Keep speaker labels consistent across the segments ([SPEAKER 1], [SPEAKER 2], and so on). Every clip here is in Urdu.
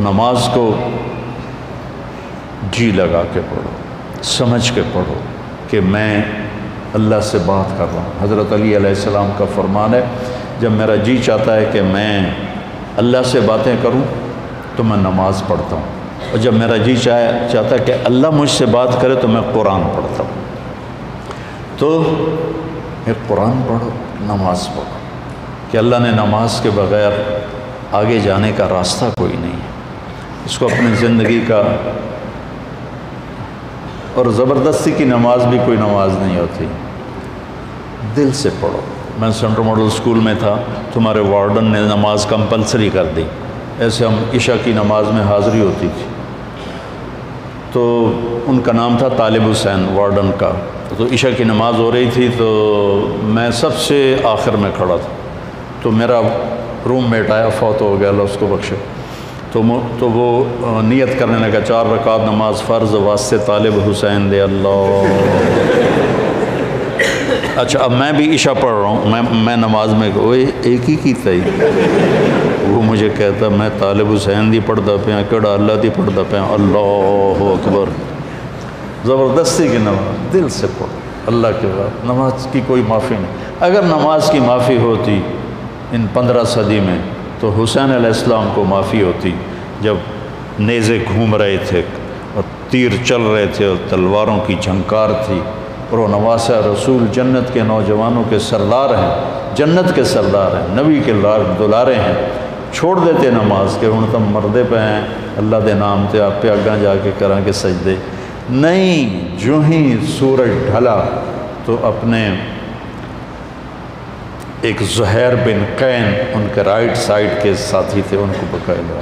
[SPEAKER 1] نماز کو جی لگا کے پڑھو، سمجھ کے پڑھو کہ میں اللہ سے بات کر رہا ہوں۔ حضرت علی علیہ السلام کا فرمان ہے، جب میرا جی چاہتا ہے کہ میں اللہ سے باتیں کروں تو میں نماز پڑھتا ہوں، اور جب میرا جی چاہتا ہے کہ اللہ مجھ سے بات کرے تو میں قرآن پڑھتا ہوں۔ تو ایک قرآن پڑھو، نماز پڑھو، کہ اللہ نے نماز کے بغیر آگے جانے کا راستہ کوئی نہیں ہے۔ اس کو اپنی زندگی کا، اور زبردستی کی نماز بھی کوئی نماز نہیں ہوتی، دل سے پڑھو۔ میں سینٹرل ماڈل اسکول میں تھا، تمہارے وارڈن نے نماز کمپلسری کر دی، ایسے ہم عشاء کی نماز میں حاضری ہوتی تھی، تو ان کا نام تھا طالب حسین وارڈن کا۔ تو عشاء کی نماز ہو رہی تھی تو میں سب سے آخر میں کھڑا تھا، تو میرا روم میٹ آیا، فوت ہو گیا، اللہ اس کو بخشے، تو وہ نیت کرنے لگا 4 رکعت نماز فرض واسطے طالب حسین دے اللہ۔ اچھا اب میں بھی عشاء پڑھ رہا ہوں، میں نماز میں ایک ہی کیتا ہی، وہ مجھے کہتا میں طالب حسین دی پڑھتا پیا، کیڑا اللہ دی پڑھتا پیا، اللہ اکبر۔ زبردستی کی نماز دل سے پڑھو اللہ کے بعد، نماز کی کوئی معافی نہیں۔ اگر نماز کی معافی ہوتی ان 15 صدی میں تو حسین علیہ السلام کو معافی ہوتی، جب نیزے گھوم رہے تھے اور تیر چل رہے تھے اور تلواروں کی جھنکار تھی، اور وہ نواسہ رسول جنت کے نوجوانوں کے سردار ہیں، جنت کے سردار ہیں، نبی کے دلارے ہیں، چھوڑ دیتے نماز کہ ہن تم مردے پہ ہیں، اللہ دے نام تے آپ پہ اگاں جا کے کریں گے سجدے۔ نہیں، جو ہی سورج ڈھلا تو اپنے ایک زہیر بن قین ان کے رائٹ سائڈ کے ساتھی تھے، ان کو بقایا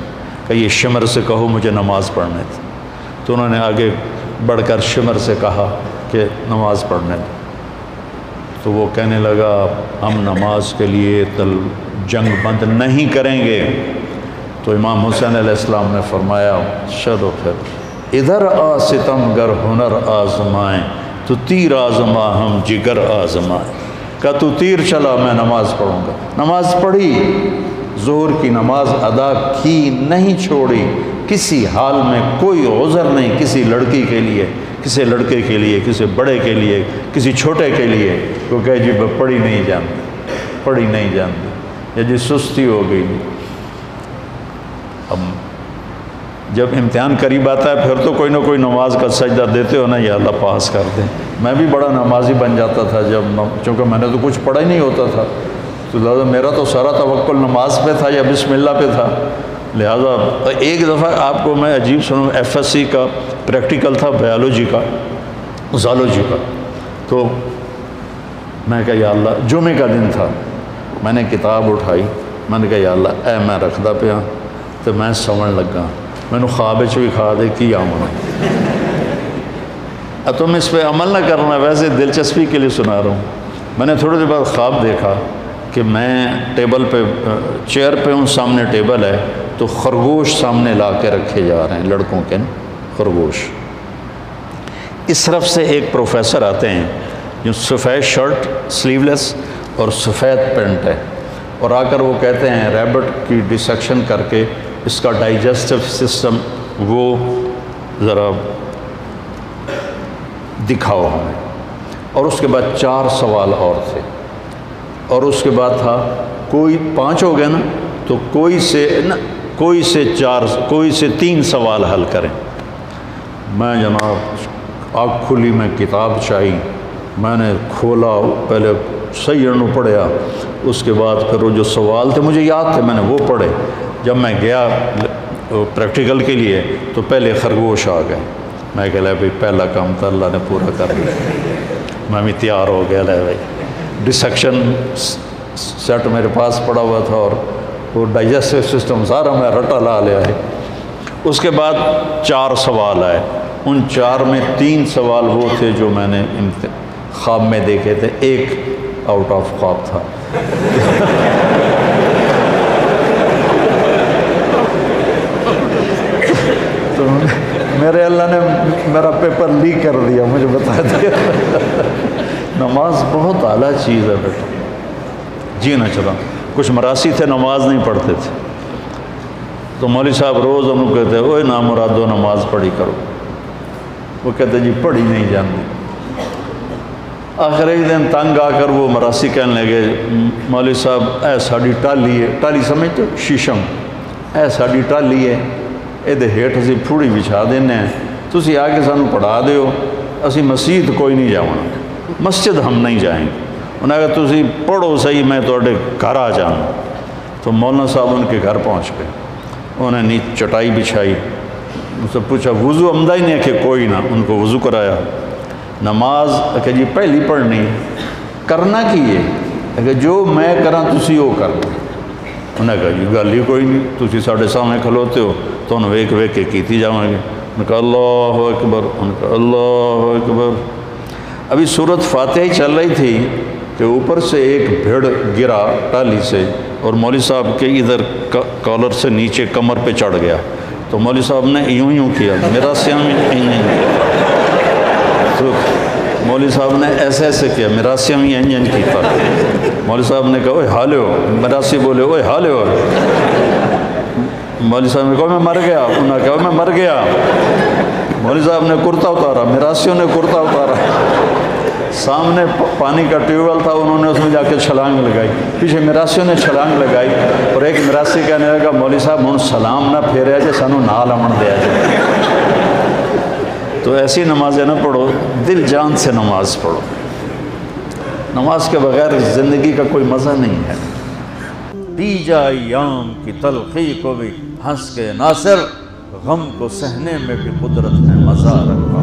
[SPEAKER 1] کہ یہ شمر سے کہو مجھے نماز پڑھنے تھی، تو انہوں نے آگے بڑھ کر شمر سے کہا کہ نماز پڑھنے تھی، تو وہ کہنے لگا ہم نماز کے لیے جنگ بند نہیں کریں گے۔ تو امام حسین علیہ السلام نے فرمایا چلو پھر ادھر آ ستم گر ہنر آزمائیں، تو تیر آزما ہم جگر آزمائیں۔ کہا تو تیر چلا میں نماز پڑھوں گا۔ نماز پڑھی، ظہر کی نماز ادا کی، نہیں چھوڑی، کسی حال میں کوئی عذر نہیں کسی لڑکی کے لیے، کسی لڑکے کے لیے، کسی بڑے کے لیے، کسی چھوٹے کے لیے، تو کہے جی پڑھی نہیں جانتی، پڑھی نہیں جانتی، یا جی سستی ہو گئی۔ اب جب امتحان قریب آتا ہے پھر تو کوئی نہ کوئی نماز کا سجدہ دیتے ہو نا، یا اللہ پاس کر دیں۔ میں بھی بڑا نمازی بن جاتا تھا چونکہ میں نے تو کچھ پڑھا ہی نہیں ہوتا تھا، تو لہٰذا میرا تو سارا توکل نماز پہ تھا یا بسم اللہ پہ تھا۔ لہٰذا ایک دفعہ آپ کو میں عجیب سنوں، FSC کا پریکٹیکل تھا بایولوجی کا، زالوجی کا، تو میں کہا یا اللہ، جمعے کا دن تھا، میں نے کتاب اٹھائی، میں نے کہا یا اللہ اے میں رکھدا پیا تو میں سمجھ لگا، میں نے خواب بھی کھا دے کی آمنا، اب تم اس پہ عمل نہ کرنا، ویسے دلچسپی کے لیے سنا رہا ہوں۔ میں نے تھوڑی دیر بعد خواب دیکھا کہ میں ٹیبل پہ چیئر پہ ہوں، سامنے ٹیبل ہے، تو خرگوش سامنے لا کے رکھے جا رہے ہیں، لڑکوں کے خرگوش۔ اس طرف سے ایک پروفیسر آتے ہیں جو سفید شرٹ سلیو لیس اور سفید پینٹ ہے، اور آ کر وہ کہتے ہیں ریبٹ کی ڈسیکشن کر کے اس کا ڈائجسٹو سسٹم وہ ذرا دکھاؤ ہمیں، اور اس کے بعد 4 سوال اور تھے، اور اس کے بعد تھا کوئی 5 ہو گئے نا، تو کوئی سے 3 سوال حل کریں۔ میں جناب آنکھ کھلی، میں کتاب چاہی، میں نے کھولا، پہلے صحیح انو پڑھیا، اس کے بعد پھر وہ جو سوال تھے مجھے یاد تھے، میں نے وہ پڑھے۔ جب میں گیا پریکٹیکل کے لیے تو پہلے خرگوش آ گئے، میں کہہ لیا بھائی پہلا کام تو اللہ نے پورا کر دیا، میں بھی تیار ہو گیا، لے بھائی ڈسیکشن سیٹ میرے پاس پڑا ہوا تھا اور وہ ڈائجسٹو سسٹم سارا میں رٹا لا لیا ہے۔ اس کے بعد 4 سوال آئے، ان 4 میں 3 سوال وہ تھے جو میں نے خواب میں دیکھے تھے، ایک آؤٹ آف خواب تھا۔ تو میرے اللہ نے میرا پیپر لیک کر دیا، مجھے بتا دیا۔ نماز بہت اعلیٰ چیز ہے بیٹا، جی نہ چلا۔ کچھ مراسی تھے نماز نہیں پڑھتے تھے، تو مولوی صاحب روز انہوں کہتے ہیں اوے نامرادو نماز پڑھی کرو، وہ کہتے جی پڑھی نہیں جانتی۔ آخر ایک دن تنگ آ کر وہ مراسی کہنے لگے مولوی صاحب اے ساڑی ٹالی ہے، ٹالی سمجھتے شیشم، اے ساڑی ٹالی ہے یہ ہیٹ اسی پھوڑی بچھا دینے ہیں، تسی آ کے سانو پڑھا دیو، اسی مسجد کوئی نہیں جاؤں، مسجد ہم نہیں جائیں گے۔ انہوں نے کہا تسی پڑھو صحیح میں توڑے گھر آ جاؤں۔ تو مولانا صاحب ان کے گھر پہنچ گئے، انہوں نے چٹائی بچھائی، ان سے پوچھا وضو عمدہ ہی نہیں ہے کہ کوئی نہ، ان کو وضو کرایا۔ نماز کہ جی پہلی پڑھنی کرنا کی ہے کہ جو میں کراں تسی وہ کرنا۔ انہوں نے کہا جی گل ہی کوئی نہیں، تسی ساڑھے سامنے کھلوتے ہو تو انہوں ویک ویک کے کیتی جاؤں گے۔ انہوں نے کہا اللہ اکبر، انہوں نے کہا اللہ اکبر۔ ابھی سورت فاتحہ چل رہی تھی کہ اوپر سے ایک بھیڑ گرا ٹالی سے اور مولوی صاحب کے ادھر کالر سے نیچے کمر پہ چڑھ گیا، تو مولوی صاحب نے یوں کیا، میرا سیام کیا، تو مولوی صاحب نے ایسے ایسے کیا، میرا سیام کیتا۔ مولوی صاحب نے کہا اوے حالے ہو، مراسی بولے اوے حالے ہو۔ مولوی صاحب نے کہا میں مر گیا، انہوں نے کہا میں مر گیا۔ مولوی صاحب نے کرتا اتارا، مراسیوں نے کرتا اتارا، سامنے پانی کا ٹیوب ویل تھا، انہوں نے اس میں جا کے چھلانگ لگائی، پیچھے مراسیوں نے چھلانگ لگائی، اور ایک مراسی کہنے لگا مولوی صاحب ہن سلام نہ پھیریا جے سانو نال امن دیا جائے۔ تو ایسی نمازیں نہ پڑھو، دل جان سے نماز پڑھو۔ نماز کے بغیر زندگی کا کوئی مزہ نہیں ہے۔ دی جا ایام کی تلخی کو بھی ہنس کے ناصر، غم کو سہنے میں بھی قدرت نے مزہ رکھا۔